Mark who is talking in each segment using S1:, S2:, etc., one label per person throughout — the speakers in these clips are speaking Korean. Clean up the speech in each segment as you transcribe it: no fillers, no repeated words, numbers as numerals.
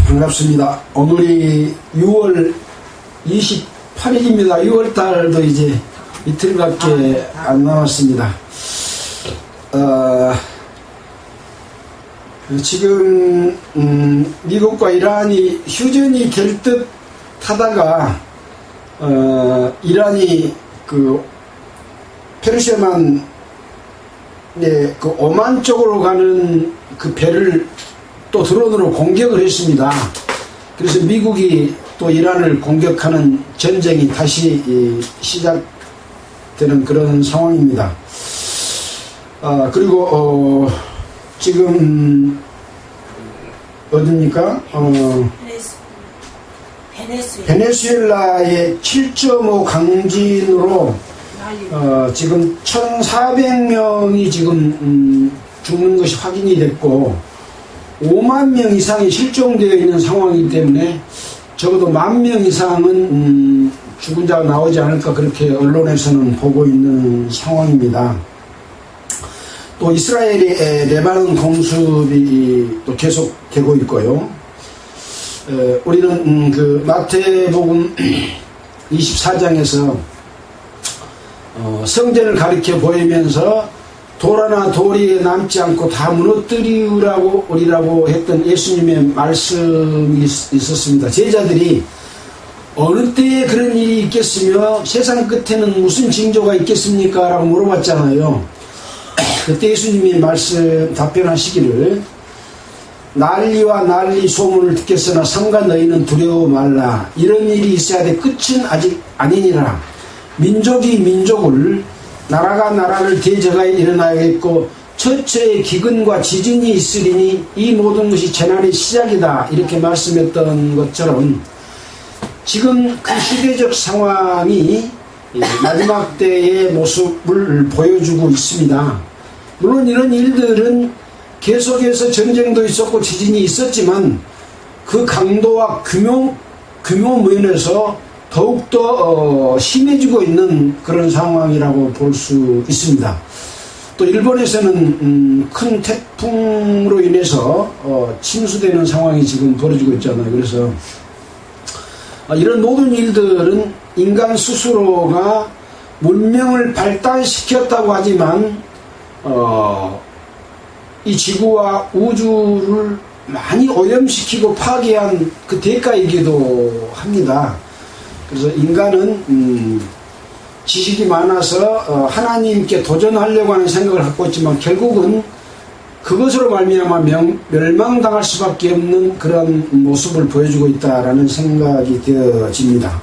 S1: 반갑습니다. 오늘이 6월 28일입니다. 6월달도 이제 이틀밖에 안 남았습니다. 지금 미국과 이란이 휴전이 될 듯 하다가 이란이 그 페르시아만 그 오만 쪽으로 가는 그 배를 또 드론으로 공격을 했습니다. 그래서 미국이 또 이란을 공격하는 전쟁이 다시 시작되는 그런 상황입니다. 그리고 지금 어딥니까? 베네수엘라의 7.5 강진으로 지금 1,400명이 지금 죽는 것이 확인이 됐고 5만 명 이상이 실종되어 있는 상황이기 때문에 적어도 10,000명 이상은 죽은 자가 나오지 않을까 그렇게 언론에서는 보고 있는 상황입니다. 또 이스라엘의 레바논 공습이 또 계속되고 있고요. 우리는 그 마태복음 24장에서 성전을 가리켜 보이면서 돌 하나 돌이 남지 않고 다 무너뜨리라고 했던 예수님의 말씀이 있었습니다. 제자들이 어느 때에 그런 일이 있겠으며 세상 끝에는 무슨 징조가 있겠습니까? 라고 물어봤잖아요. 그때 예수님이 답변하시기를 난리와 난리 소문을 듣겠으나 삼가 너희는 두려워 말라. 이런 일이 있어야 돼. 끝은 아직 아니니라. 민족이 민족을 나라가 나라를 대적하여 일어나야겠고 처처에 기근과 지진이 있으리니 이 모든 것이 재난의 시작이다. 이렇게 말씀했던 것처럼 지금 그 시대적 상황이 마지막 때의 모습을 보여주고 있습니다. 물론 이런 일들은 계속해서 전쟁도 있었고 지진이 있었지만 그 강도와 규모 면에서 더욱더 심해지고 있는 그런 상황이라고 볼 수 있습니다. 또 일본에서는 큰 태풍으로 인해서 침수되는 상황이 지금 벌어지고 있잖아요. 그래서 이런 모든 일들은 인간 스스로가 문명을 발달시켰다고 하지만 이 지구와 우주를 많이 오염시키고 파괴한 그 대가이기도 합니다. 그래서 인간은 지식이 많아서 하나님께 도전하려고 하는 생각을 갖고 있지만 결국은 그것으로 말미암아 멸망당할 수밖에 없는 그런 모습을 보여주고 있다라는 생각이 되어집니다.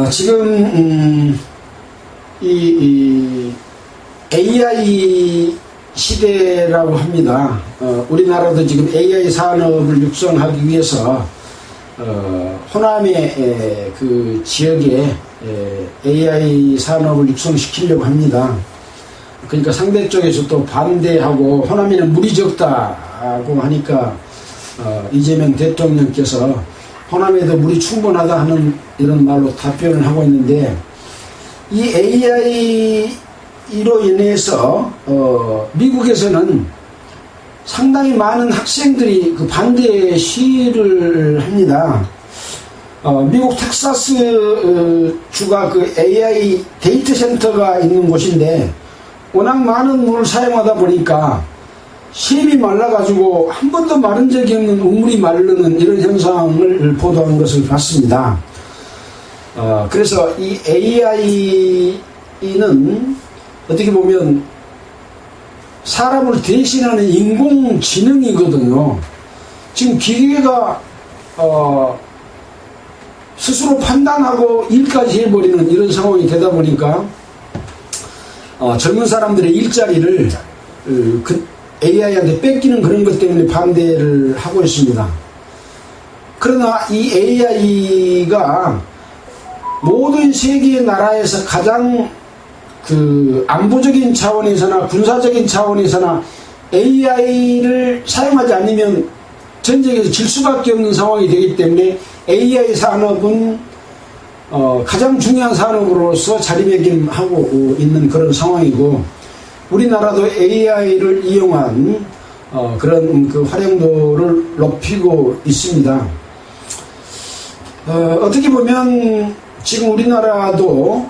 S1: 지금 이 AI 시대라고 합니다. 우리나라도 지금 AI 산업을 육성하기 위해서 호남의 그 지역에 AI 산업을 육성시키려고 합니다. 그러니까 상대 쪽에서 또 반대하고 호남에는 물이 적다고 하니까 이재명 대통령께서 호남에도 물이 충분하다 하는 이런 말로 답변을 하고 있는데 이 AI로 인해서 미국에서는 상당히 많은 학생들이 그 반대 시위를 합니다. 미국 텍사스 주가 그 AI 데이터 센터가 있는 곳인데 워낙 많은 물을 사용하다 보니까 샘이 말라가지고 한 번도 마른 적이 없는 우물이 마르는 이런 현상을 보도한 것을 봤습니다. 그래서 이 AI는 어떻게 보면 사람을 대신하는 인공지능이거든요. 지금 기계가 스스로 판단하고 일까지 해버리는 이런 상황이 되다 보니까 젊은 사람들의 일자리를 그 AI한테 뺏기는 그런 것 때문에 반대를 하고 있습니다. 그러나 이 AI가 모든 세계의 나라에서 가장 그 안보적인 차원에서나 군사적인 차원에서나 AI를 사용하지 않으면 전쟁에서 질 수밖에 없는 상황이 되기 때문에 AI 산업은 가장 중요한 산업으로서 자리매김하고 있는 그런 상황이고 우리나라도 AI를 이용한 그런 그 활용도를 높이고 있습니다. 어떻게 보면 지금 우리나라도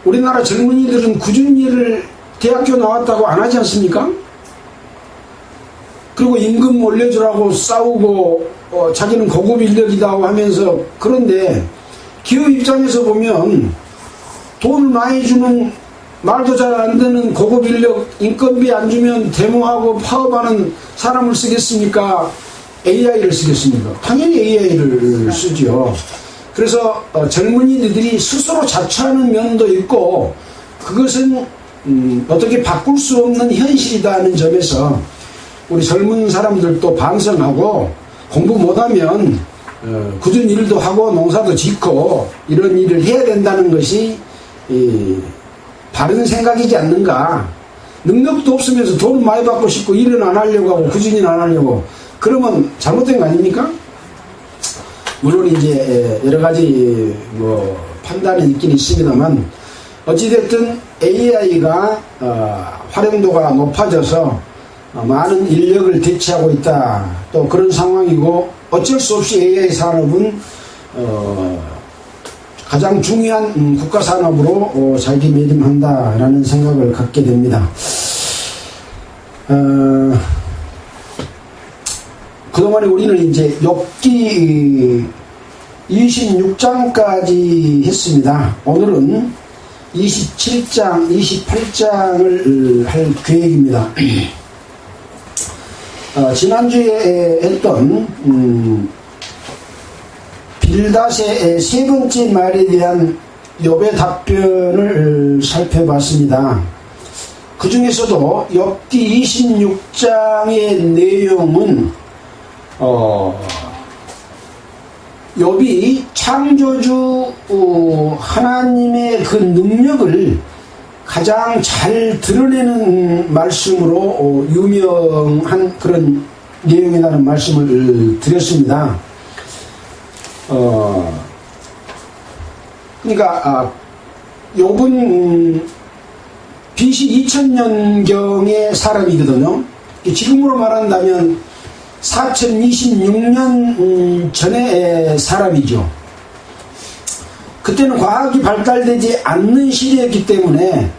S1: 우리나라 젊은이들은 꾸준히 일을 대학교 나왔다고 안 하지 않습니까? 그리고 임금 올려주라고 싸우고 자기는 고급 인력이다 하면서, 그런데 기업 입장에서 보면 돈을 많이 주는, 말도 잘 안 되는 고급 인력 인건비 안 주면 데모하고 파업하는 사람을 쓰겠습니까? AI를 쓰겠습니까? 당연히 AI를 쓰죠. 그래서 젊은이들이 스스로 자처하는 면도 있고, 그것은 어떻게 바꿀 수 없는 현실이다는 점에서 우리 젊은 사람들도 반성하고, 공부 못하면 굳은 일도 하고 농사도 짓고 이런 일을 해야 된다는 것이 바른 생각이지 않는가. 능력도 없으면서 돈을 많이 받고 싶고 일은 안 하려고 하고 꾸준히 안 하려고, 그러면 잘못된 거 아닙니까? 물론 이제 여러 가지 판단이 있긴 있습니다만, 어찌됐든 AI가 활용도가 높아져서 많은 인력을 대체하고 있다, 또 그런 상황이고, 어쩔 수 없이 AI 산업은 가장 중요한 국가 산업으로 자기매김한다라는 생각을 갖게 됩니다. 그동안에 우리는 이제 욥기 26장까지 했습니다. 오늘은 27장, 28장을 할 계획입니다. 지난주에 했던 빌닷의 세 번째 말에 대한 욥의 답변을 살펴봤습니다. 그 중에서도 욥기 26장의 내용은 욥이 창조주 하나님의 그 능력을 가장 잘 드러내는 말씀으로 유명한 그런 내용이라는 말씀을 드렸습니다. 그러니까 욥은 BC 2000년경의 사람이거든요. 지금으로 말한다면 4026년 전의 사람이죠. 그때는 과학이 발달되지 않는 시대였기 때문에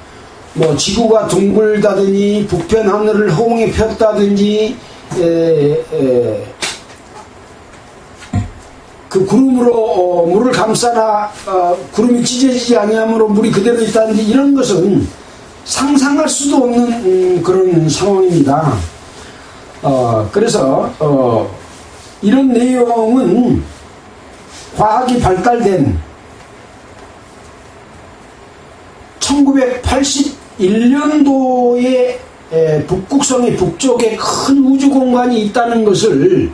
S1: 지구가 둥글다든지 북편 하늘을 호응에 폈다든지 그 구름으로 물을 감싸나 구름이 찢어지지 아니하므로 물이 그대로 있다든지 이런 것은 상상할 수도 없는 그런 상황입니다. 그래서 이런 내용은 과학이 발달된 1981년도에 북극성의 북쪽에 큰 우주 공간이 있다는 것을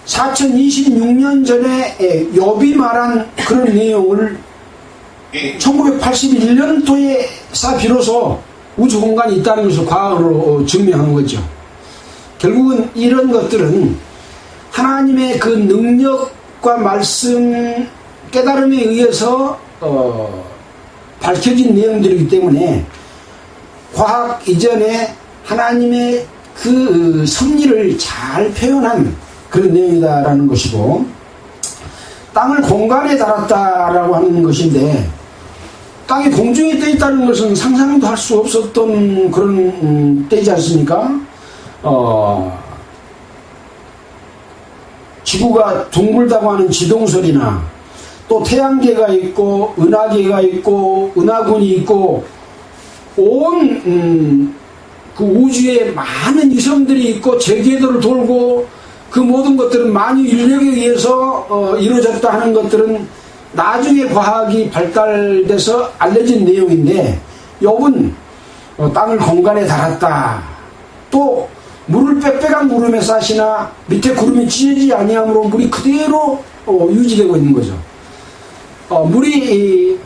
S1: 4026년 전에 욥이 말한 그런 내용을 1981년도에 비로소 우주 공간이 있다는 것을 과학으로 증명한 거죠. 결국은 이런 것들은 하나님의 그 능력과 말씀, 깨달음에 의해서 밝혀진 내용들이기 때문에 과학 이전에 하나님의 그 섭리를 잘 표현한 그런 내용이다라는 것이고, 땅을 공간에 달았다라고 하는 것인데, 땅이 공중에 떠 있다는 것은 상상도 할 수 없었던 그런 때이지 않습니까? 지구가 둥글다고 하는 지동설이나 또 태양계가 있고 은하계가 있고 은하군이 있고 온 그 우주에 많은 위성들이 있고 제궤도를 돌고 그 모든 것들은 만유 인력에 의해서 이루어졌다 하는 것들은 나중에 과학이 발달돼서 알려진 내용인데, 욥은 땅을 공간에 달았다, 또 물을 빽빽한 구름에 싸시나 밑에 구름이 찢어지지 아니하므로 물이 그대로 유지되고 있는 거죠. 물이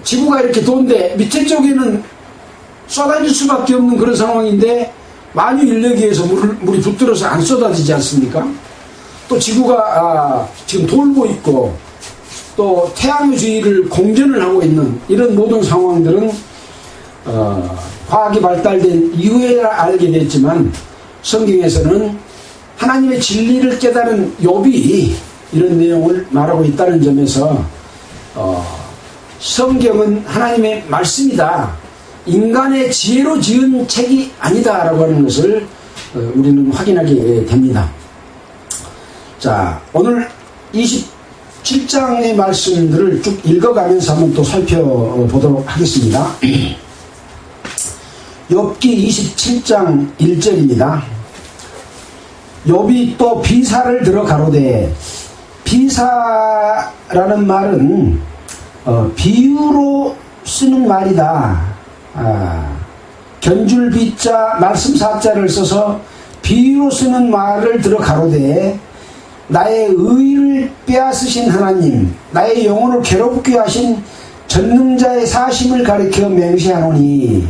S1: 지구가 이렇게 도는데 밑에 쪽에는 쏟아질 수밖에 없는 그런 상황인데, 만유 인력에 의해서 물이 붙들어서 안 쏟아지지 않습니까? 또 지구가 지금 돌고 있고 또 태양의 주위를 공전을 하고 있는 이런 모든 상황들은 과학이 발달된 이후에 알게 됐지만 성경에서는 하나님의 진리를 깨달은 욥이 이런 내용을 말하고 있다는 점에서 성경은 하나님의 말씀이다. 인간의 지혜로 지은 책이 아니다라고 하는 것을 우리는 확인하게 됩니다. 자, 오늘 27장의 말씀들을 쭉 읽어가면서 한번 또 살펴보도록 하겠습니다. 욥기 27장 1절입니다. 욥이 또 비사를 들어 가로되, 비사라는 말은 비유로 쓰는 말이다. 견줄비자 말씀사자를 써서 비유로 쓰는 말을 들어 가로되, 나의 의를 빼앗으신 하나님, 나의 영혼을 괴롭게 하신 전능자의 사심을 가리켜 맹세하노니,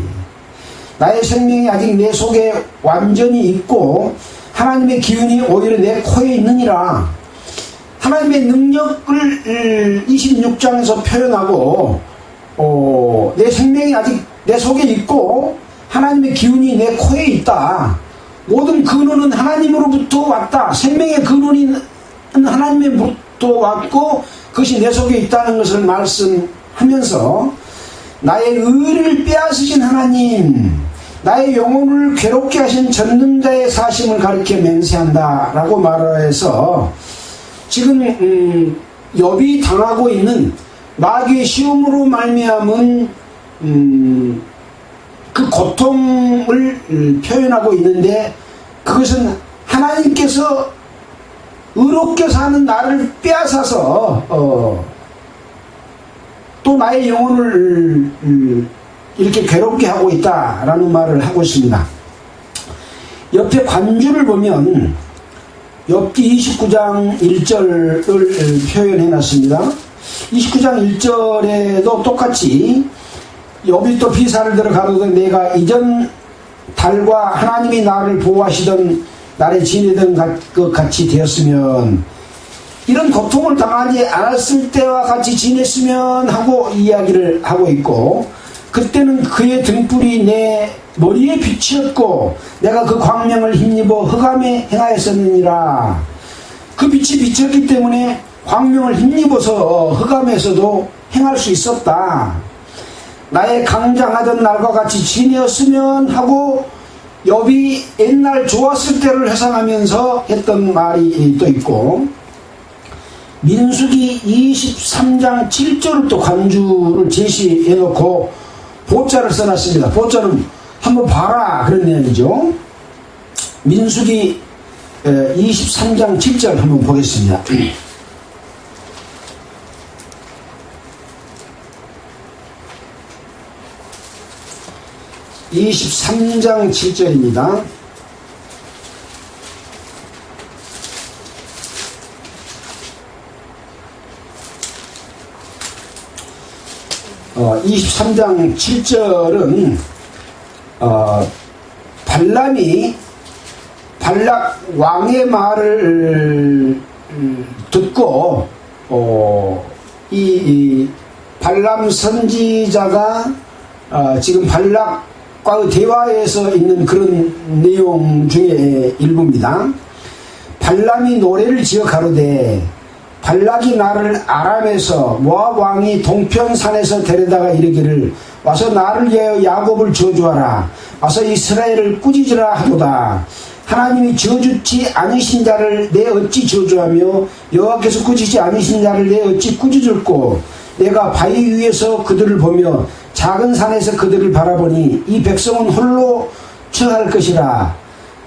S1: 나의 생명이 아직 내 속에 완전히 있고 하나님의 기운이 오히려 내 코에 있느니라. 하나님의 능력을 26장에서 표현하고 내 생명이 아직 내 속에 있고 하나님의 기운이 내 코에 있다. 모든 근원은 하나님으로부터 왔다. 생명의 근원이 하나님으로부터 왔고 그것이 내 속에 있다는 것을 말씀하면서, 나의 의를 빼앗으신 하나님, 나의 영혼을 괴롭게 하신 전능자의 사심을 가리켜 맹세한다 라고 말해서, 지금 욥이 당하고 있는 마귀의 시험으로 말미암은 그 고통을 표현하고 있는데, 그것은 하나님께서 의롭게 사는 나를 빼앗아서 또 나의 영혼을 이렇게 괴롭게 하고 있다라는 말을 하고 있습니다. 옆에 관주를 보면 욥기 29장 1절을 표현해 놨습니다. 29장 1절에도 똑같이 욥이 또 비사를 들어 가로되, 내가 이전 달과 하나님이 나를 보호하시던 날에 지내던 것 같이 되었으면, 이런 고통을 당하지 않았을 때와 같이 지냈으면 하고 이야기를 하고 있고, 그때는 그의 등불이 내 머리에 비치었고 내가 그 광명을 힘입어 흑암에 행하였었느니라. 그 빛이 비쳤기 때문에 광명을 힘입어서 흑암에서도 행할 수 있었다. 나의 강장하던 날과 같이 지내었으면 하고 욥이 옛날 좋았을 때를 회상하면서 했던 말이 또 있고, 민수기 23장 7절을 또 관주를 제시해 놓고 보자를 써놨습니다. 보자는 한번 봐라 그런 내용이죠. 민수기 23장 7절 한번 보겠습니다. 23장 7절입니다. 어, 23장 7절은 발람이 발락 왕의 말을 듣고 이 발람 선지자가 지금 발락과의 대화에서 있는 그런 내용 중에 일부입니다. 발람이 노래를 지어 가로되, 발락이 나를 아람에서 모압 왕이 동편산에서 데려다가 이르기를, 와서 나를 위하여 야곱을 저주하라, 와서 이스라엘을 꾸짖으라 하도다. 하나님이 저주치 않으신 자를 내 어찌 저주하며 여호와께서 꾸짖지 않으신 자를 내 어찌 꾸짖을꼬. 내가 바위 위에서 그들을 보며 작은 산에서 그들을 바라보니 이 백성은 홀로 처할 것이라.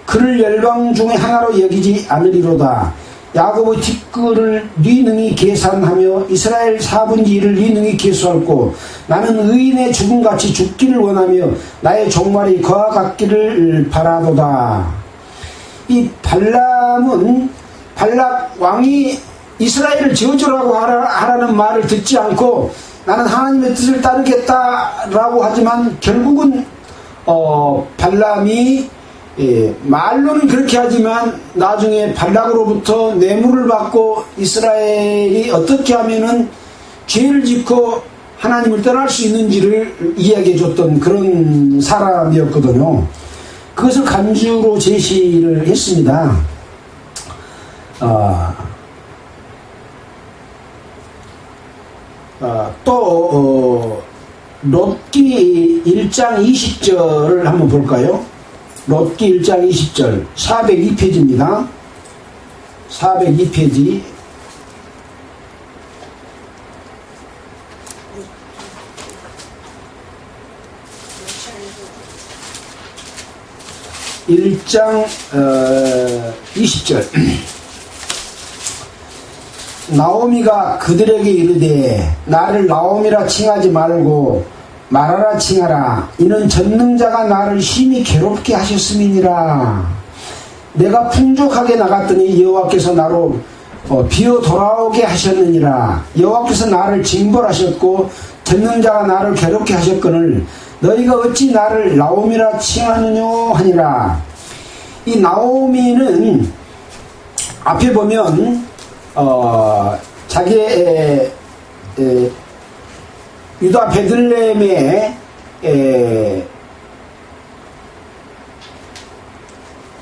S1: 그를 열방 중에 하나로 여기지 않으리로다. 야곱의 티끌을 네 능히 계산하며 이스라엘 4분의 1을 네 능히 계수할고, 나는 의인의 죽음같이 죽기를 원하며 나의 종말이 그와 같기를 바라도다. 이 발람은 발락 왕이 이스라엘을 저주라고 하라는 말을 듣지 않고 나는 하나님의 뜻을 따르겠다라고 하지만, 결국은 발람이 말로는 그렇게 하지만 나중에 발락으로부터 뇌물을 받고 이스라엘이 어떻게 하면은 죄를 짓고 하나님을 떠날 수 있는지를 이야기해 줬던 그런 사람이었거든요. 그것을 간주로 제시를 했습니다. 롯기 1장 20절을 한번 볼까요? 롯기 1장 20절 402페이지입니다. 402페이지 1장 20절 나오미가 그들에게 이르되 나를 나오미라 칭하지 말고 말하라 칭하라. 이는 전능자가 나를 심히 괴롭게 하셨음이니라. 내가 풍족하게 나갔더니 여호와께서 나로 비어 돌아오게 하셨느니라. 여호와께서 나를 징벌하셨고 전능자가 나를 괴롭게 하셨거늘 너희가 어찌 나를 나오미라 칭하느뇨 하니라. 이 나오미는 앞에 보면 자기의 유다 베들레헴에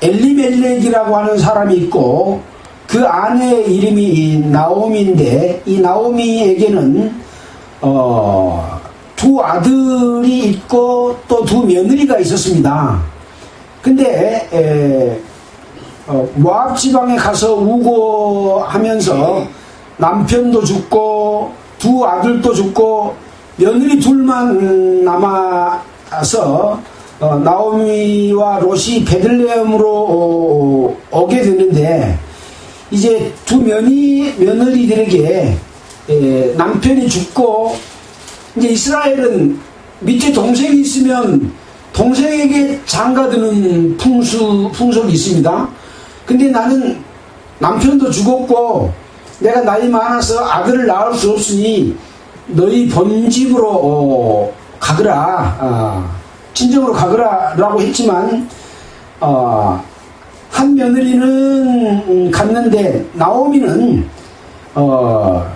S1: 엘리멜렉이라고 하는 사람이 있고 그 아내의 이름이 나오미인데 이 나오미에게는 두 아들이 있고 또 두 며느리가 있었습니다. 근데 모압 지방에 가서 우고하면서 남편도 죽고 두 아들도 죽고 며느리 둘만 남아서 나오미와 롯이 베들레헴으로 오게 되는데 이제 두 며느리들에게 남편이 죽고 이제 이스라엘은 밑에 동생이 있으면 동생에게 장가드는 풍속이 있습니다. 근데 나는 남편도 죽었고 내가 나이 많아서 아들을 낳을 수 없으니 너희 본집으로 가거라, 친정으로 가거라 라고 했지만 한 며느리는 갔는데 나오미는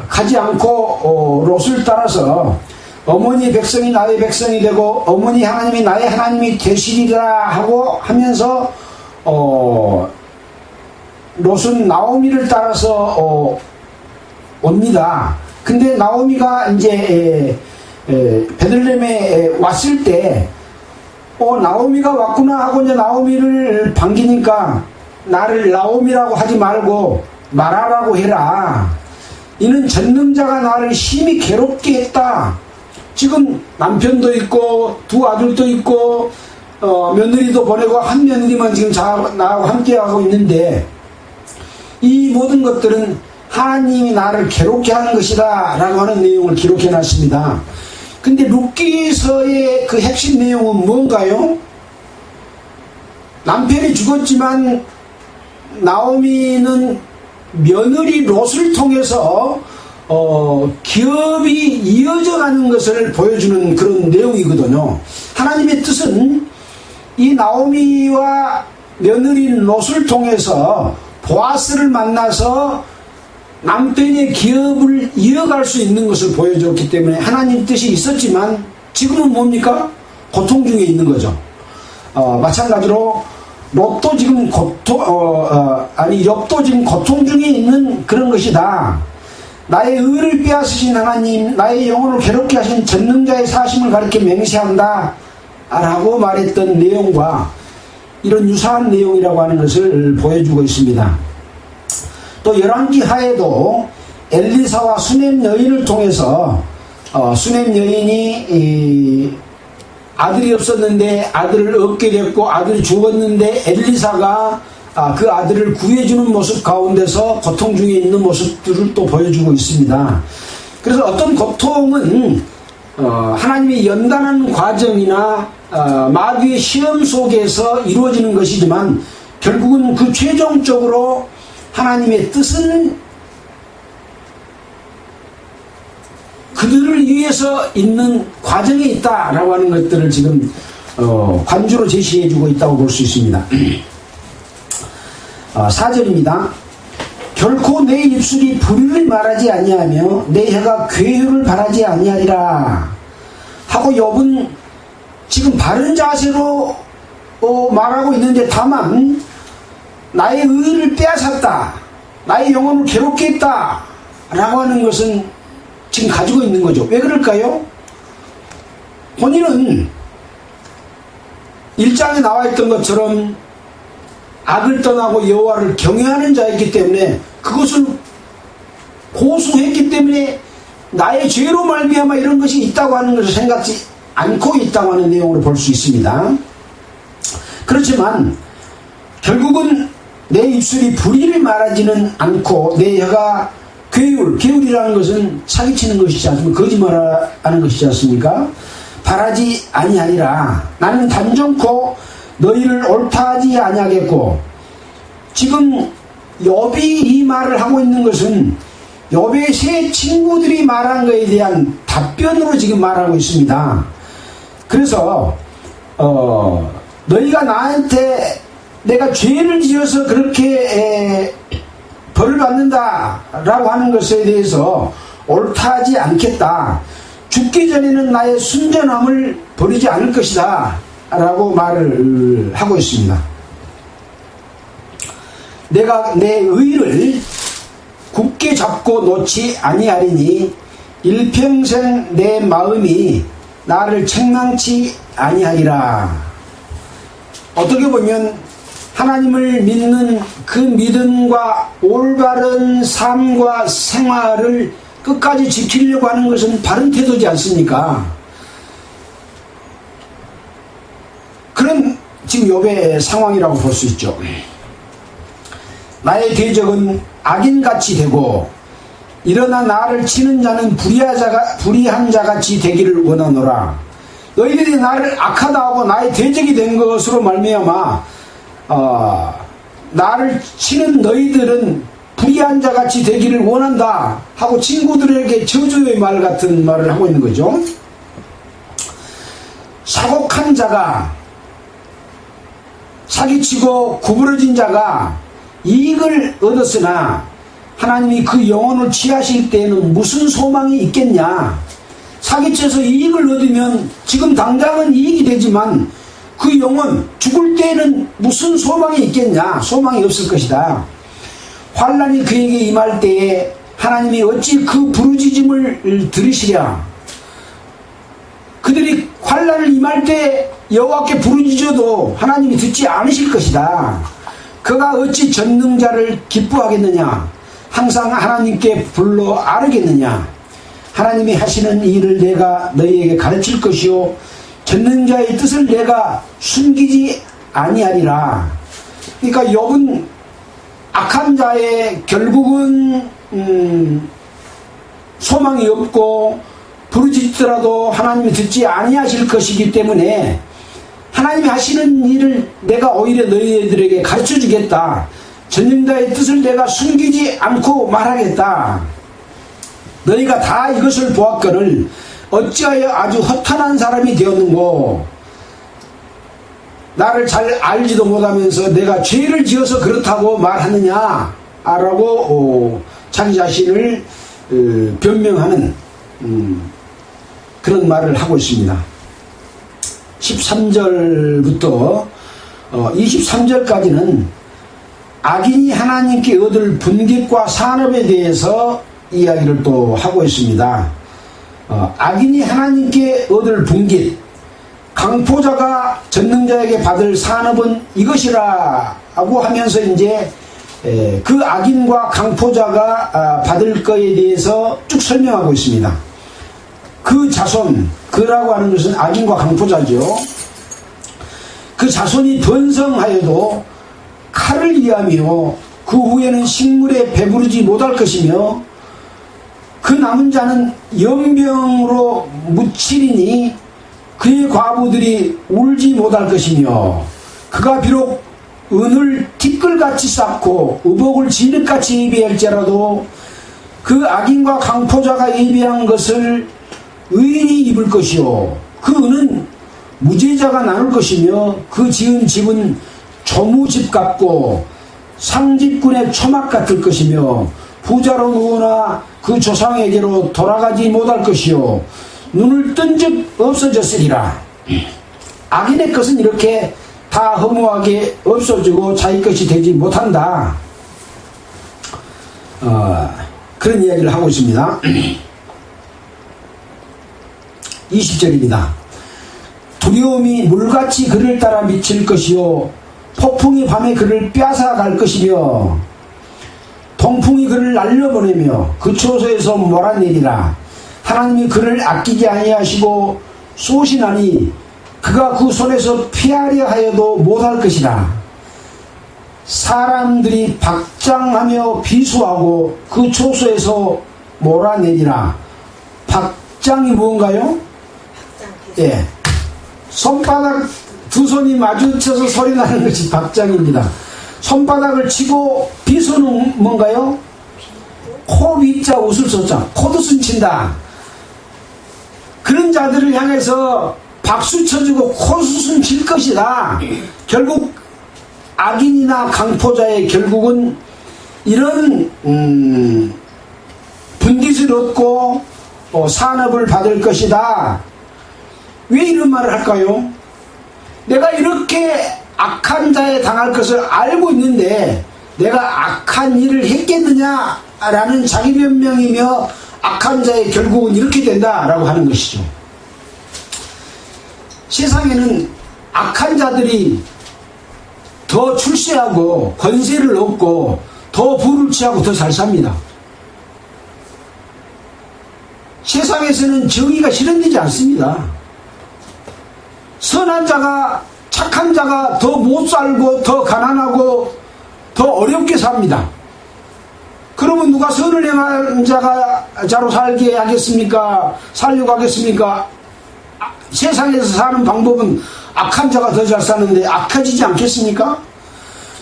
S1: 가지 않고 롯을 따라서 어머니의 백성이 나의 백성이 되고 어머니 하나님이 나의 하나님이 되시리라 하고 하면서 롯은 나오미를 따라서 옵니다. 근데 나오미가 이제 베들레헴에 왔을 때 나오미가 왔구나 하고 이제 나오미를 반기니까 나를 나오미라고 하지 말고 말하라고 해라. 이는 전능자가 나를 심히 괴롭게 했다. 지금 남편도 있고 두 아들도 있고 며느리도 보내고 한 며느리만 지금 나하고 함께하고 있는데 이 모든 것들은 하나님이 나를 괴롭게 하는 것이다 라고 하는 내용을 기록해 놨습니다. 근데 룻기서의 그 핵심 내용은 뭔가요? 남편이 죽었지만 나오미는 며느리 롯을 통해서 기업이 이어져 가는 것을 보여주는 그런 내용이거든요. 하나님의 뜻은 이 나오미와 며느리 롯을 통해서 보아스를 만나서 남편의 기업을 이어갈 수 있는 것을 보여줬기 때문에 하나님 뜻이 있었지만 지금은 뭡니까? 고통 중에 있는 거죠. 마찬가지로 롯도 지금 욥도 지금 고통 중에 있는 그런 것이다. 나의 의를 빼앗으신 하나님, 나의 영혼을 괴롭게 하신 전능자의 사심을 가리켜 맹세한다 라고 말했던 내용과 이런 유사한 내용이라고 하는 것을 보여주고 있습니다. 또 열왕기 하에도 엘리사와 수넴 여인을 통해서 수넴 여인이 아들이 없었는데 아들을 얻게 됐고 아들이 죽었는데 엘리사가 그 아들을 구해주는 모습 가운데서 고통 중에 있는 모습들을 또 보여주고 있습니다. 그래서 어떤 고통은 하나님의 연단하는 과정이나 마귀의 시험 속에서 이루어지는 것이지만 결국은 그 최종적으로 하나님의 뜻은 그들을 위해서 있는 과정에 있다라고 하는 것들을 지금 관주로 제시해주고 있다고 볼 수 있습니다. 4절입니다. 결코 내 입술이 불의를 말하지 아니하며 내 혀가 괴유를 바라지 아니하리라 하고 욥은 지금 바른 자세로 말하고 있는데, 다만 나의 의를 빼앗았다, 나의 영혼을 괴롭게 했다 라고 하는 것은 지금 가지고 있는 거죠. 왜 그럴까요? 본인은 1장에 나와 있던 것처럼 악을 떠나고 여호와를 경외하는 자였기 때문에, 그것을 고수했기 때문에 나의 죄로 말미암아 이런 것이 있다고 하는 것을 생각지 않고 있다고 하는 내용으로 볼 수 있습니다. 그렇지만 결국은 내 입술이 불의를 말하지는 않고 내 혀가 괴율이라는 것은 사기치는 것이지 않습니까? 거짓말하는 것이지 않습니까? 바라지 아니하리라. 나는 단정코 너희를 옳다하지 아니하겠고, 지금 욥이 이 말을 하고 있는 것은 욥의 세 친구들이 말한 것에 대한 답변으로 지금 말하고 있습니다. 그래서 너희가 나한테 내가 죄를 지어서 그렇게 벌을 받는다라고 하는 것에 대해서 옳다하지 않겠다, 죽기 전에는 나의 순전함을 버리지 않을 것이다 라고 말을 하고 있습니다. 내가 내 의를 굳게 잡고 놓지 아니하리니 일평생 내 마음이 나를 책망치 아니하리라. 어떻게 보면 하나님을 믿는 그 믿음과 올바른 삶과 생활을 끝까지 지키려고 하는 것은 바른 태도지 않습니까? 그런 지금 욥의 상황이라고 볼 수 있죠. 나의 대적은 악인같이 되고 일어나 나를 치는 자는 불의한 자같이 되기를 원하노라. 너희들이 나를 악하다 하고 나의 대적이 된 것으로 말미암아 나를 치는 너희들은 불의한 자같이 되기를 원한다 하고 친구들에게 저주의 말 같은 말을 하고 있는 거죠. 사곡한 자가, 사기치고 구부러진 자가 이익을 얻었으나 하나님이 그 영혼을 취하실 때에는 무슨 소망이 있겠냐. 사기쳐서 이익을 얻으면 지금 당장은 이익이 되지만 그 영혼 죽을 때에는 무슨 소망이 있겠냐. 소망이 없을 것이다. 환난이 그에게 임할 때에 하나님이 어찌 그 부르짖음을 들으시랴. 그들이 환난을 임할 때 여호와께 부르짖어도 하나님이 듣지 않으실 것이다. 그가 어찌 전능자를 기뻐하겠느냐. 항상 하나님께 불러 아뢰겠느냐. 하나님이 하시는 일을 내가 너희에게 가르칠 것이요 전능자의 뜻을 내가 숨기지 아니하리라. 그러니까 욥은 악한 자의 결국은 소망이 없고 부르짖더라도 하나님이 듣지 아니하실 것이기 때문에 하나님이 하시는 일을 내가 오히려 너희들에게 가르쳐 주겠다. 전능자의 뜻을 내가 숨기지 않고 말하겠다. 너희가 다 이것을 보았거늘 어찌하여 아주 허탄한 사람이 되었는고. 나를 잘 알지도 못하면서 내가 죄를 지어서 그렇다고 말하느냐 라고 자기 자신을 변명하는 그런 말을 하고 있습니다. 13절부터 23절까지는 악인이 하나님께 얻을 분깃과 산업에 대해서 이야기를 또 하고 있습니다. 악인이 하나님께 얻을 분깃, 강포자가 전능자에게 받을 산업은 이것이라 하고 하면서 이제 그 악인과 강포자가 받을 것에 대해서 쭉 설명하고 있습니다. 그 자손, 그라고 하는 것은 악인과 강포자죠. 그 자손이 번성하여도 칼을 이하며 그 후에는 식물에 배부르지 못할 것이며 그 남은 자는 연병으로 묻히리니 그의 과부들이 울지 못할 것이며 그가 비록 은을 티끌같이 쌓고 의복을 진흙같이 예비할지라도 그 악인과 강포자가 예비한 것을 의인이 입을 것이요 그 은은 무죄자가 나눌 것이며 그 지은 집은 조무집 같고 상집군의 초막 같을 것이며 부자로 누구나 그 조상에게로 돌아가지 못할 것이요 눈을 뜬 즉 없어졌으리라. 악인의 것은 이렇게 다 허무하게 없어지고 자기 것이 되지 못한다. 그런 이야기를 하고 있습니다. 20절입니다. 두려움이 물같이 그를 따라 미칠 것이요 폭풍이 밤에 그를 빼앗아갈 것이며 동풍이 그를 날려보내며 그 초소에서 몰아내리라. 하나님이 그를 아끼지 아니하시고 쏘시나니 그가 그 손에서 피하려 하여도 못할 것이라. 사람들이 박장하며 비수하고 그 초소에서 몰아내리라. 박장이 뭔가요? 예, 손바닥 두 손이 마주쳐서 소리 나는 것이 박장입니다. 손바닥을 치고 비수는 뭔가요? 코 비자 웃을 소자 코드순 친다. 그런 자들을 향해서 박수 쳐주고 코수순 칠 것이다. 결국 악인이나 강포자의 결국은 이런 분깃을 얻고 산업을 받을 것이다. 왜 이런 말을 할까요? 내가 이렇게 악한 자에 당할 것을 알고 있는데 내가 악한 일을 했겠느냐라는 자기 변명이며 악한 자의 결국은 이렇게 된다라고 하는 것이죠. 세상에는 악한 자들이 더 출세하고 권세를 얻고 더 부를 취하고 더 잘 삽니다. 세상에서는 정의가 실현되지 않습니다. 선한 자가 착한 자가 더 못 살고 더 가난하고 더 어렵게 삽니다. 그러면 누가 선을 행한 자로 살게 하겠습니까? 살려고 하겠습니까? 세상에서 사는 방법은 악한 자가 더 잘 사는데 악해지지 않겠습니까?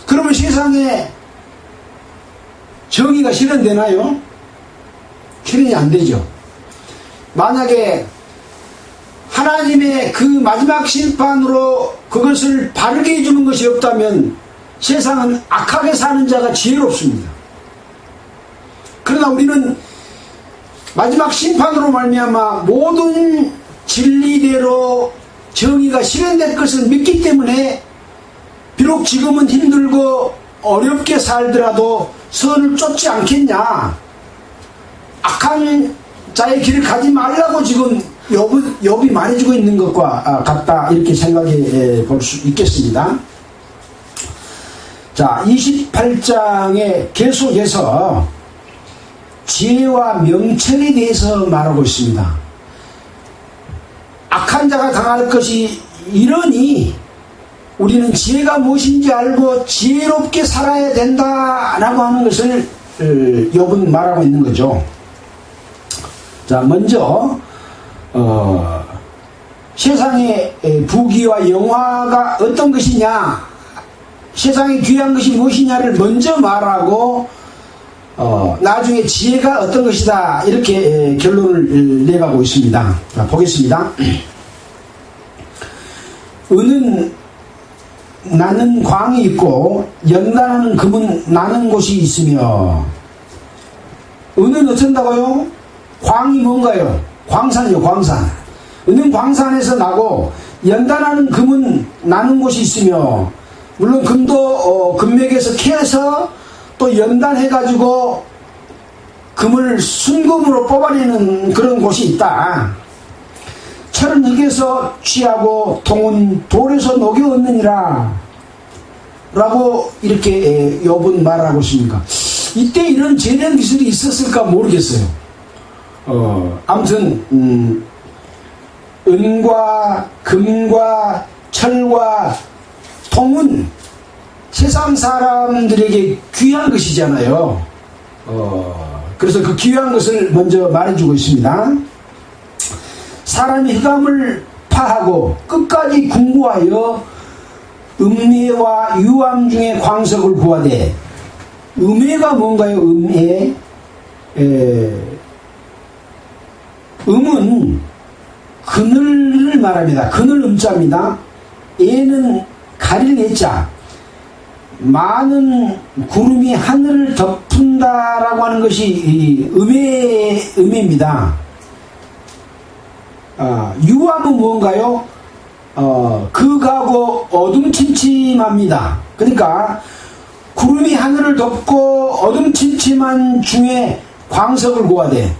S1: 그러면 세상에 정의가 실현되나요? 실현이 안 되죠. 만약에 하나님의 그 마지막 심판으로 그것을 바르게 해주는 것이 없다면 세상은 악하게 사는 자가 지혜롭습니다. 그러나 우리는 마지막 심판으로 말미암아 모든 진리대로 정의가 실현될 것을 믿기 때문에 비록 지금은 힘들고 어렵게 살더라도 선을 쫓지 않겠냐. 악한 자의 길을 가지 말라고 지금 욥이 말해주고 있는 것과 같다. 이렇게 생각해 볼 수 있겠습니다. 자, 28장에 계속해서 지혜와 명철에 대해서 말하고 있습니다. 악한 자가 당할 것이 이러니 우리는 지혜가 무엇인지 알고 지혜롭게 살아야 된다라고 하는 것을 욥은 말하고 있는 거죠. 자, 먼저 세상의 부귀와 영화가 어떤 것이냐, 세상에 귀한 것이 무엇이냐를 먼저 말하고 나중에 지혜가 어떤 것이다 이렇게 결론을 내가고 있습니다. 자, 보겠습니다. 은은 나는 광이 있고 연단하는 금은 나는 곳이 있으며. 은은 어쩐다고요? 광이 뭔가요? 광산이요, 광산. 은은 광산에서 나고 연단하는 금은 나는 곳이 있으며, 물론 금도 금맥에서 캐서 또 연단해가지고 금을 순금으로 뽑아내는 그런 곳이 있다. 철은 흙에서 취하고 통은 돌에서 녹여 얻느니라 라고 이렇게 욥은 말하고 있습니까? 이때 이런 재련 기술이 있었을까 모르겠어요. 아무튼 은과 금과 철과 통은 세상 사람들에게 귀한 것이잖아요. 그래서 그 귀한 것을 먼저 말해주고 있습니다. 사람이 흑암을 파하고 끝까지 궁구하여 음해와 유황 중에 광석을 구하되. 음해가 뭔가요? 음해. 음은 그늘을 말합니다. 그늘 음자입니다. 애는 가릴 애자. 많은 구름이 하늘을 덮은다라고 하는 것이 이 의미입니다. 유함은 뭔가요? 극하고 어둠침침합니다. 그러니까 구름이 하늘을 덮고 어둠침침한 중에 광석을 구하되,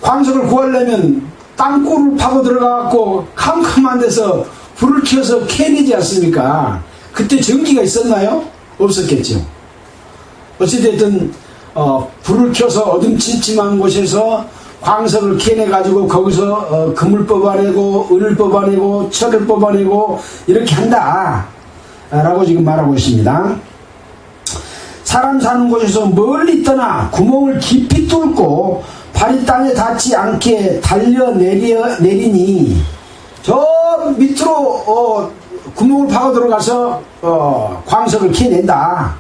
S1: 광석을 구하려면 땅굴을 파고 들어가갖고 캄캄한 데서 불을 켜서 캐내지 않습니까? 그때 전기가 있었나요? 없었겠죠. 어찌됐든 불을 켜서 어둠침침한 곳에서 광석을 캐내가지고 거기서 금을 뽑아내고 은을 뽑아내고 철을 뽑아내고 이렇게 한다 라고 지금 말하고 있습니다. 사람 사는 곳에서 멀리 떠나 구멍을 깊이 뚫고 발이 땅에 닿지 않게 달려 내리니 저 밑으로 구멍을 파고 들어가서 광석을 캐낸다.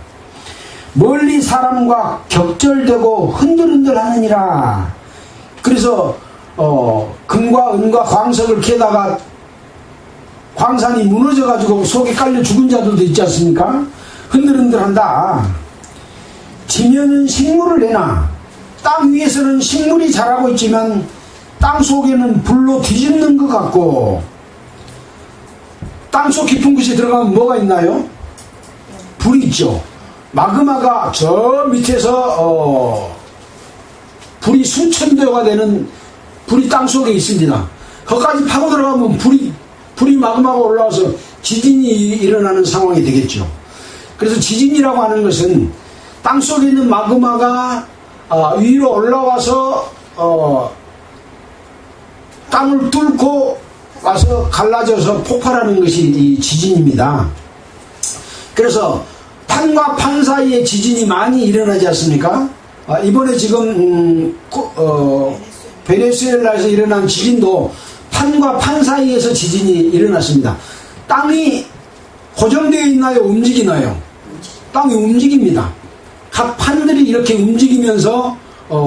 S1: 멀리 사람과 격절되고 흔들흔들 하느니라. 그래서 금과 은과 광석을 캐다가 광산이 무너져 가지고 속에 깔려 죽은 자들도 있지 않습니까? 흔들흔들한다. 지면은 식물을 내나 땅 위에서는 식물이 자라고 있지만 땅 속에는 불로 뒤집는 것 같고, 땅속 깊은 곳에 들어가면 뭐가 있나요? 불이 있죠. 마그마가 저 밑에서 불이 수천 대가 되는 불이 땅속에 있습니다. 거기까지 파고 들어가면 불이 마그마가 올라와서 지진이 일어나는 상황이 되겠죠. 그래서 지진이라고 하는 것은 땅속에 있는 마그마가 위로 올라와서 땅을 뚫고 와서 갈라져서 폭발하는 것이 이 지진입니다. 그래서 판과 판 사이에 지진이 많이 일어나지 않습니까? 이번에 지금 베네수엘라에서 일어난 지진도 판과 판 사이에서 지진이 일어났습니다. 땅이 고정되어 있나요? 움직이나요? 땅이 움직입니다. 각 판들이 이렇게 움직이면서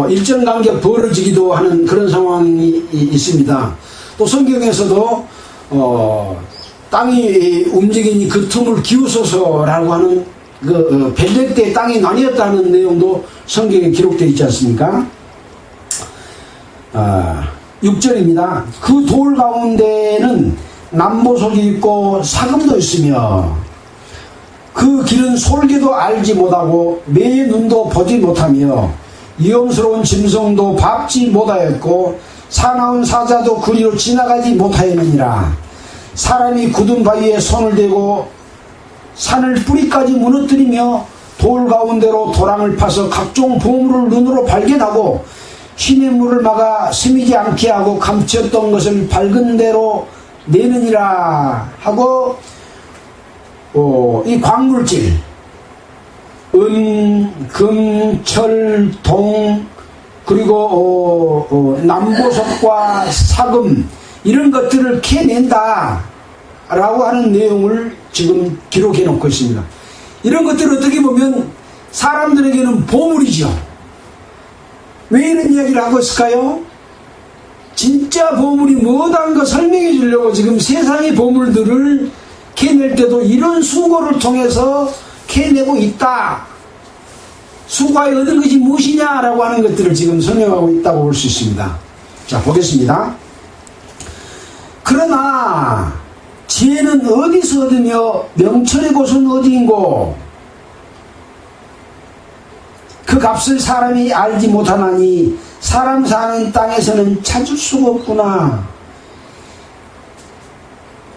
S1: 일정 간격 벌어지기도 하는 그런 상황이 있습니다. 또 성경에서도 땅이 움직이니 그 틈을 기우소서라고 하는 벨렉 때 땅이 나뉘었다는 내용도 성경에 기록되어 있지 않습니까? 6절입니다. 그 돌 가운데는 남보석이 있고 사금도 있으며 그 길은 솔개도 알지 못하고 매의 눈도 보지 못하며 위험스러운 짐승도 밟지 못하였고 사나운 사자도 그리로 지나가지 못하였느니라. 사람이 굳은 바위에 손을 대고 산을 뿌리까지 무너뜨리며 돌 가운데로 도랑을 파서 각종 보물을 눈으로 발견하고 흰의 물을 막아 스미지 않게 하고 감추었던 것을 밝은 대로 내느니라 하고, 이 광물질 은, 금, 철, 동 그리고 남보석과 사금 이런 것들을 캐낸다 라고 하는 내용을 지금 기록해 놓고 있습니다. 이런 것들을 어떻게 보면 사람들에게는 보물이죠. 왜 이런 이야기를 하고 있을까요? 진짜 보물이 뭐다는 거 설명해 주려고 지금 세상의 보물들을 캐낼 때도 이런 수고를 통해서 캐내고 있다. 수고에 얻은 것이 무엇이냐라고 하는 것들을 지금 설명하고 있다고 볼 수 있습니다. 자, 보겠습니다. 그러나 지혜는 어디서 얻으며 명철의 곳은 어디인고 그 값을 사람이 알지 못하나니 사람 사는 땅에서는 찾을 수가 없구나.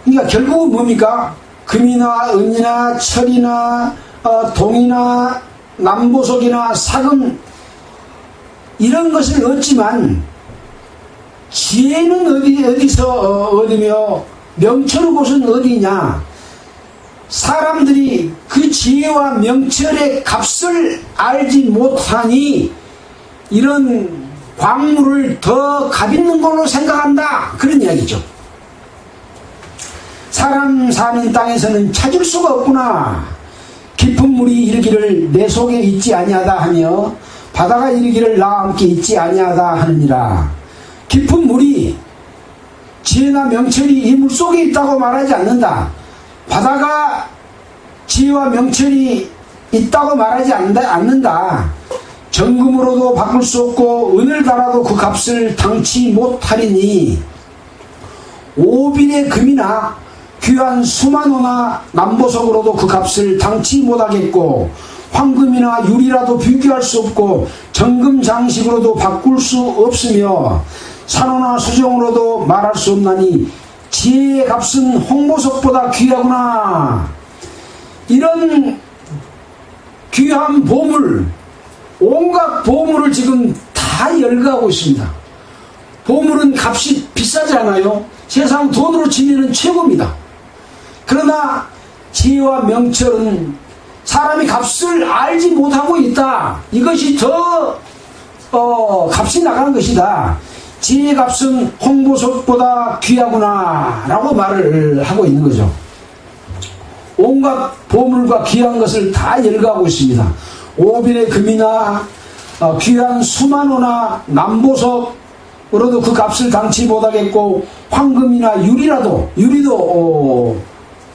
S1: 그러니까 결국은 뭡니까? 금이나 은이나 철이나 동이나 남보석이나 사금 이런 것을 얻지만 지혜는 어디서 얻으며 명철의 곳은 어디냐? 사람들이 그 지혜와 명철의 값을 알지 못하니 이런 광물을 더 값있는 걸로 생각한다. 그런 이야기죠. 사람 사는 땅에서는 찾을 수가 없구나. 깊은 물이 이르기를 내 속에 있지 아니하다 하며 바다가 이르기를 나 함께 있지 아니하다 하느니라. 깊은 물이 지혜나 명철이 이 물 속에 있다고 말하지 않는다. 바다가 지혜와 명철이 있다고 말하지 않는다. 정금으로도 바꿀 수 없고 은을 달아도 그 값을 당치 못하리니 오빌의 금이나 귀한 수만호나 남보석으로도 그 값을 당치 못하겠고 황금이나 유리라도 비교할 수 없고 정금 장식으로도 바꿀 수 없으며 산호나 수정으로도 말할 수 없나니 지혜의 값은 홍보석보다 귀하구나. 이런 귀한 보물, 온갖 보물을 지금 다 열거하고 있습니다. 보물은 값이 비싸지 않아요. 세상 돈으로 치면 최고입니다. 그러나 지혜와 명철은 사람이 값을 알지 못하고 있다. 이것이 더 값이 나가는 것이다. 지혜의 값은 홍보석보다 귀하구나 라고 말을 하고 있는 거죠. 온갖 보물과 귀한 것을 다 열거하고 있습니다. 오빌의 금이나 귀한 수만호나 남보석으로도 그 값을 당치 못하겠고 황금이나 유리도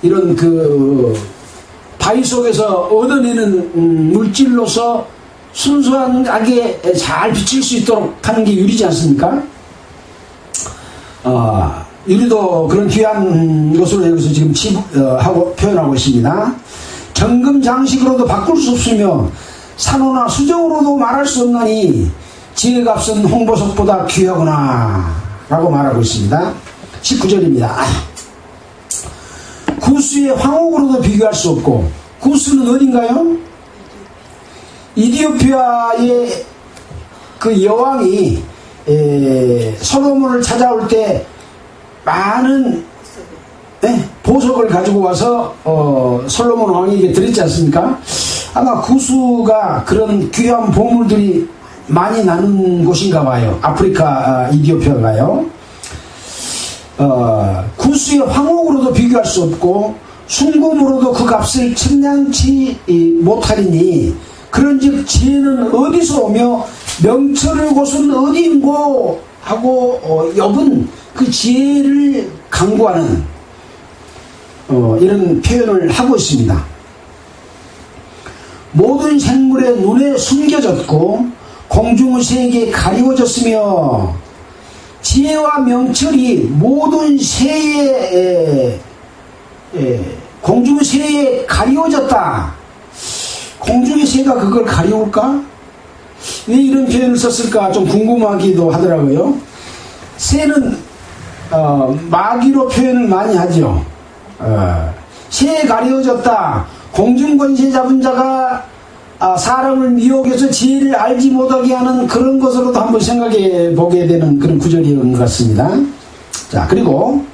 S1: 이런 그 바위 속에서 얻어내는 물질로서 순수하게 잘 비칠 수 있도록 하는 게 유리지 않습니까? 유리도 그런 귀한 것으로 여기서 지금 표현하고 있습니다. 정금 장식으로도 바꿀 수 없으며 산호나 수정으로도 말할 수 없나니 지혜 값은 홍보석보다 귀하구나 라고 말하고 있습니다. 19절입니다. 구스의 황옥으로도 비교할 수 없고, 구스는 어딘가요? 이디오피아의 그 여왕이 솔로몬을 찾아올 때 많은 보석을 가지고 와서 솔로몬 왕에게 드렸지 않습니까? 아마 구스가 그런 귀한 보물들이 많이 나는 곳인가 봐요. 아프리카 이디오피아가요. 구스의 황옥으로도 비교할 수 없고 순금으로도 그 값을 측량치 못하리니 그런즉 지혜는 어디서 오며 명철의 곳은 어디인고 하고 욥은 그 지혜를 강구하는 이런 표현을 하고 있습니다. 모든 생물의 눈에 숨겨졌고 공중의 새에게 가리워졌으며 지혜와 명철이 모든 새에 공중의 새에 가리워졌다. 공중의 새가 그걸 가리울까? 왜 이런 표현을 썼을까 좀 궁금하기도 하더라고요. 새는 마귀로 표현을 많이 하죠. 새에 가리워졌다. 공중권세 잡은 자가 사람을 미혹해서 지혜를 알지 못하게 하는 그런 것으로도 한번 생각해 보게 되는 그런 구절인 것 같습니다. 자, 그리고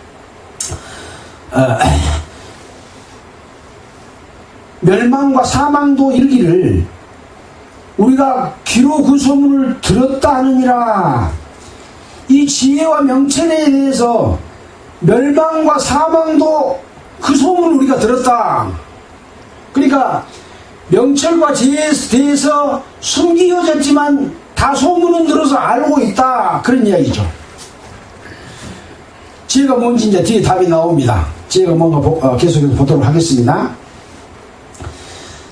S1: 멸망과 사망도 이르기를 우리가 귀로 그 소문을 들었다 하느니라. 이 지혜와 명철에 대해서 멸망과 사망도 그 소문을 우리가 들었다. 그러니까 명철과 지혜에 대해서 숨기어졌지만 다 소문은 들어서 알고 있다. 그런 이야기죠. 지혜가 뭔지 이제 뒤에 답이 나옵니다. 지혜가 뭔가 계속해서 보도록 하겠습니다.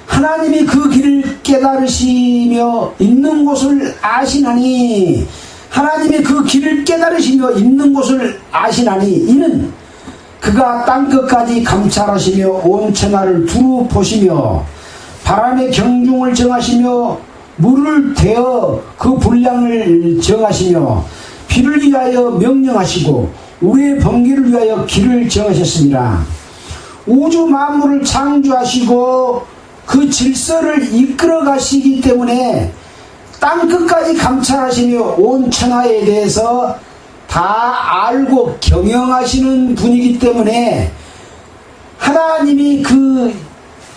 S1: 하나님이 그 길을 깨달으시며 있는 곳을 아시나니, 하나님이 그 길을 깨달으시며 있는 곳을 아시나니 이는 그가 땅끝까지 감찰하시며 온 천하를 두루 보시며 바람의 경중을 정하시며 물을 대어 그 분량을 정하시며 비를 위하여 명령하시고 우리의 번개를 위하여 길을 정하셨습니다. 우주 만물을 창조하시고 그 질서를 이끌어 가시기 때문에 땅끝까지 감찰하시며 온 천하에 대해서 다 알고 경영하시는 분이기 때문에 하나님이 그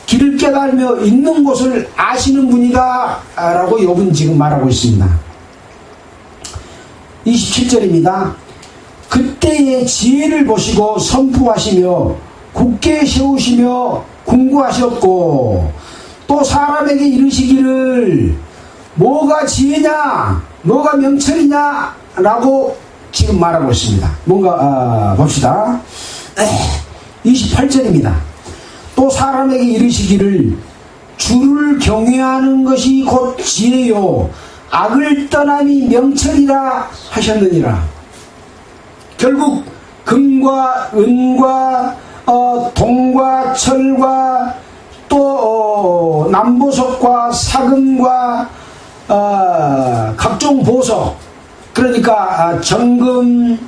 S1: 길을 깨달으며 있는 곳을 아시는 분이다 라고 욥은 지금 말하고 있습니다. 27절입니다. 그때의 지혜를 보시고 선포하시며 굳게 세우시며 궁구하셨고 또 사람에게 이르시기를 뭐가 지혜냐 뭐가 명철이냐 라고 지금 말하고 있습니다. 뭔가 봅시다. 28절입니다. 또 사람에게 이르시기를 주를 경외하는 것이 곧 지혜요 악을 떠남이 명철이라 하셨느니라. 결국 금과 은과 동과 철과 또 남보석과 사금과 각종 보석, 그러니까 정금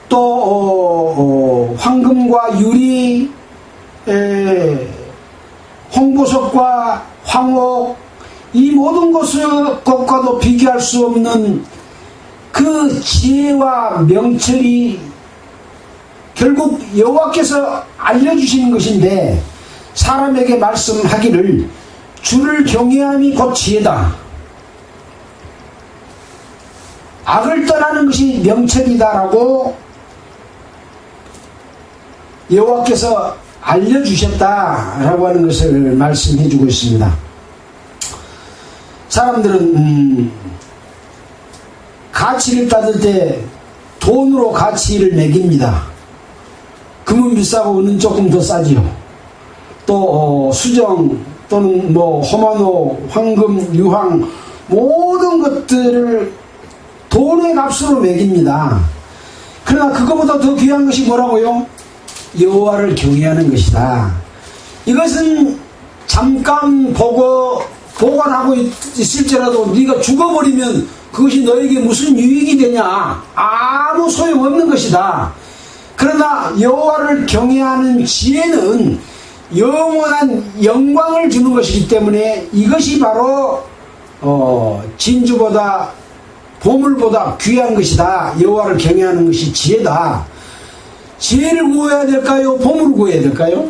S1: 또 황금과 유리, 홍보석과 황옥, 이 모든 것과도 비교할 수 없는 그 지혜와 명철이 결국 여호와께서 알려주시는 것인데, 사람에게 말씀하기를 주를 경외함이 곧 지혜다, 악을 떠나는 것이 명철이다라고 여호와께서 알려주셨다라고 하는 것을 말씀해 주고 있습니다. 사람들은 가치를 따질 때 돈으로 가치를 매깁니다. 금은 비싸고 은은 조금 더 싸지요. 또 수정 또는 호마노, 황금, 유황 모든 것들을 돈의 값으로 매깁니다. 그러나 그거보다 더 귀한 것이 뭐라고요? 여호와를 경외하는 것이다. 이것은 잠깐 보관하고 있을지라도 네가 죽어버리면 그것이 너에게 무슨 유익이 되냐? 아무 소용없는 것이다. 그러나 여호와를 경외하는 지혜는 영원한 영광을 주는 것이기 때문에 이것이 바로 진주보다 보물보다 귀한 것이다. 여호와를 경외하는 것이 지혜다. 지혜를 구해야 될까요? 보물을 구해야 될까요?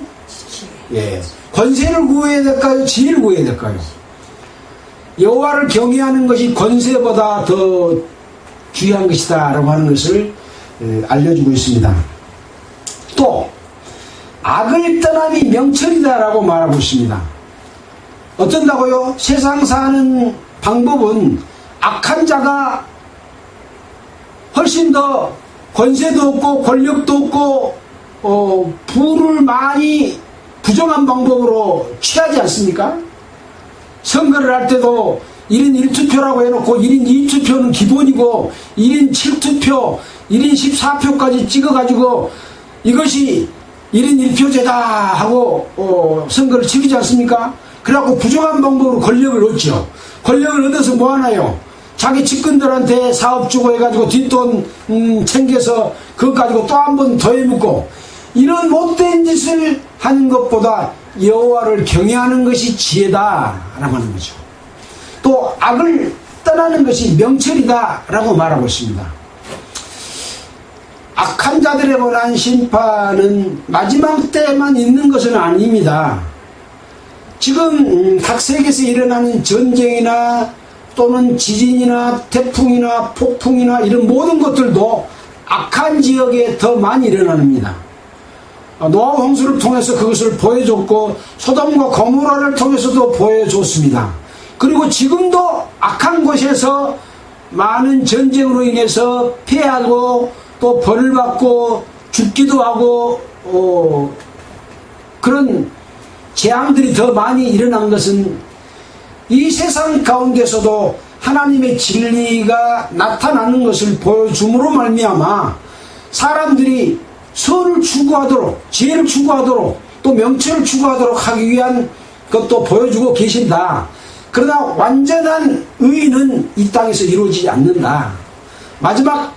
S1: 예. 권세를 구해야 될까요? 지혜를 구해야 될까요? 여호와를 경외하는 것이 권세보다 더 귀한 것이다 라고 하는 것을 알려주고 있습니다. 또 악을 떠남이 명철이다 라고 말하고 있습니다. 어쩐다고요? 세상 사는 방법은 악한 자가 훨씬 더 권세도 없고 권력도 없고 부를 많이 부정한 방법으로 취하지 않습니까? 선거를 할 때도 1인 1투표라고 해놓고 1인 2투표는 기본이고 1인 7투표, 1인 14표까지 찍어가지고 이것이 1인 1표제다 하고 선거를 치르지 않습니까? 그래갖고 부정한 방법으로 권력을 얻죠. 권력을 얻어서 뭐하나요? 자기 측근들한테 사업 주고 해가지고 뒷돈 챙겨서 그것 가지고 또 한 번 더 해먹고, 이런 못된 짓을 하는 것보다 여호와를 경외하는 것이 지혜다라고 하는 거죠. 또 악을 떠나는 것이 명철이다라고 말하고 있습니다. 악한 자들에 관한 심판은 마지막 때만 있는 것은 아닙니다. 지금 각 세계에서 일어나는 전쟁이나 또는 지진이나 태풍이나 폭풍이나 이런 모든 것들도 악한 지역에 더 많이 일어납니다. 노아 홍수를 통해서 그것을 보여줬고 소돔과 고모라를 통해서도 보여줬습니다. 그리고 지금도 악한 곳에서 많은 전쟁으로 인해서 피해하고 또 벌을 받고 죽기도 하고 그런 재앙들이 더 많이 일어난 것은 이 세상 가운데서도 하나님의 진리가 나타나는 것을 보여줌으로 말미암아 사람들이 선을 추구하도록, 지혜를 추구하도록, 또 명철을 추구하도록 하기 위한 것도 보여주고 계신다. 그러나 완전한 의의는 이 땅에서 이루어지지 않는다. 마지막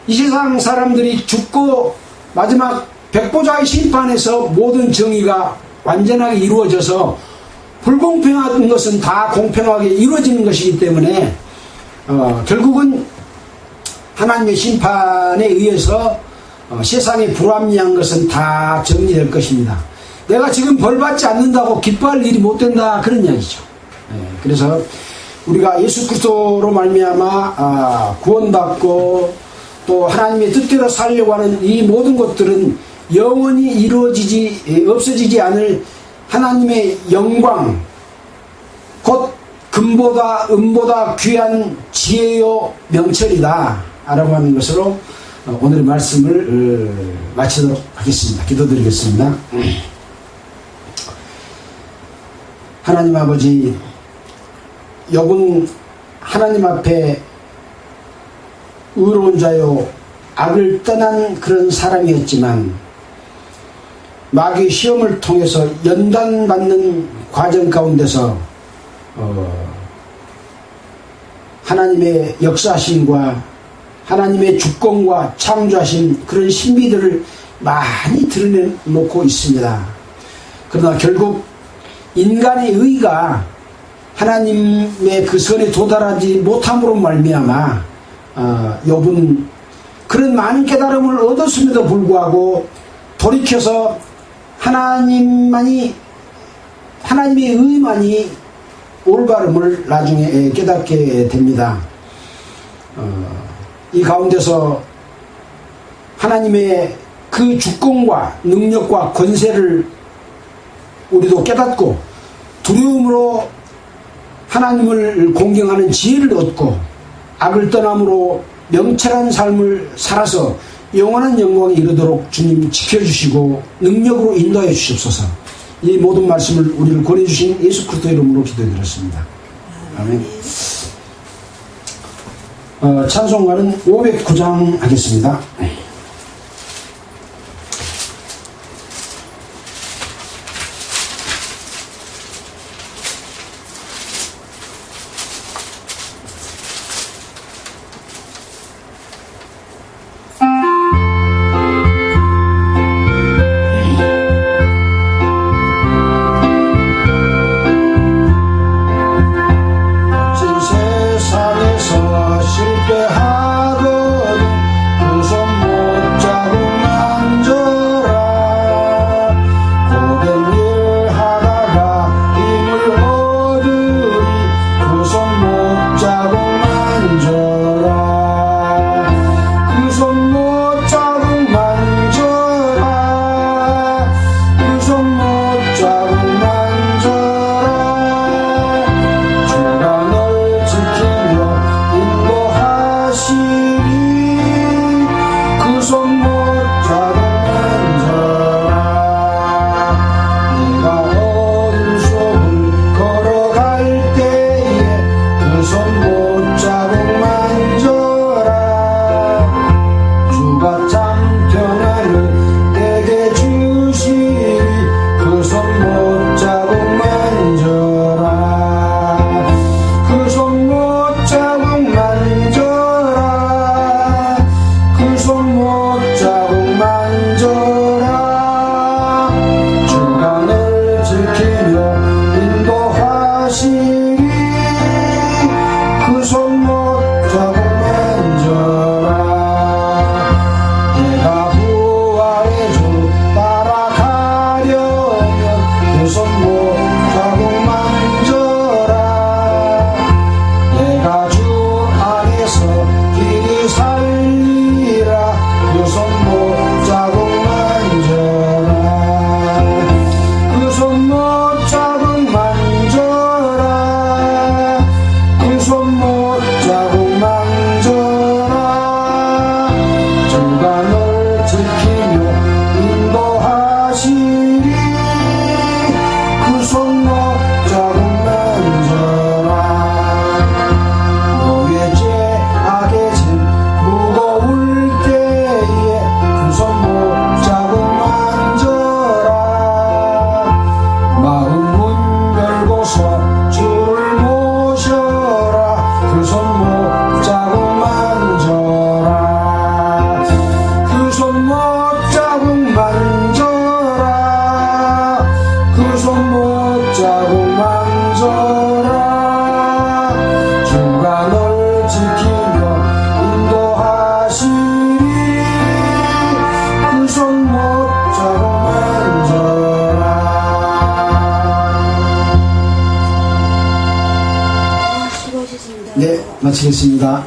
S1: 이 세상 사람들이 죽고 마지막 백보자의 심판에서 모든 정의가 완전하게 이루어져서 불공평한 것은 다 공평하게 이루어지는 것이기 때문에 결국은 하나님의 심판에 의해서 세상에 불합리한 것은 다 정리될 것입니다. 내가 지금 벌받지 않는다고 기뻐할 일이 못 된다, 그런 이야기죠. 그래서 우리가 예수 그리스도로 말미암아 구원받고 또 하나님의 뜻대로 살려고 하는 이 모든 것들은 영원히 없어지지 않을 하나님의 영광, 곧 금보다 은보다 귀한 지혜요 명철이다 라고 하는 것으로 오늘의 말씀을 마치도록 하겠습니다. 기도드리겠습니다. 하나님 아버지, 욥은 하나님 앞에 의로운 자요 악을 떠난 그런 사람이었지만 마귀의 시험을 통해서 연단받는 과정 가운데서 하나님의 역사심과 하나님의 주권과 창조하신 그런 신비들을 많이 드러내놓고 있습니다. 그러나 결국 인간의 의가 하나님의 그 선에 도달하지 못함으로 말미암아 욥은 그런 많은 깨달음을 얻었음에도 불구하고 돌이켜서 하나님의 의만이 올바름을 나중에 깨닫게 됩니다. 이 가운데서 하나님의 그 주권과 능력과 권세를 우리도 깨닫고 두려움으로 하나님을 공경하는 지혜를 얻고 악을 떠남으로 명철한 삶을 살아서 영원한 영광에 이르도록 주님 지켜주시고 능력으로 인도해 주시옵소서. 이 모든 말씀을 우리를 권해주신 예수 그리스도의 이름으로 기도드렸습니다. 아멘. 찬송가는 509장 하겠습니다. 네, 마치겠습니다.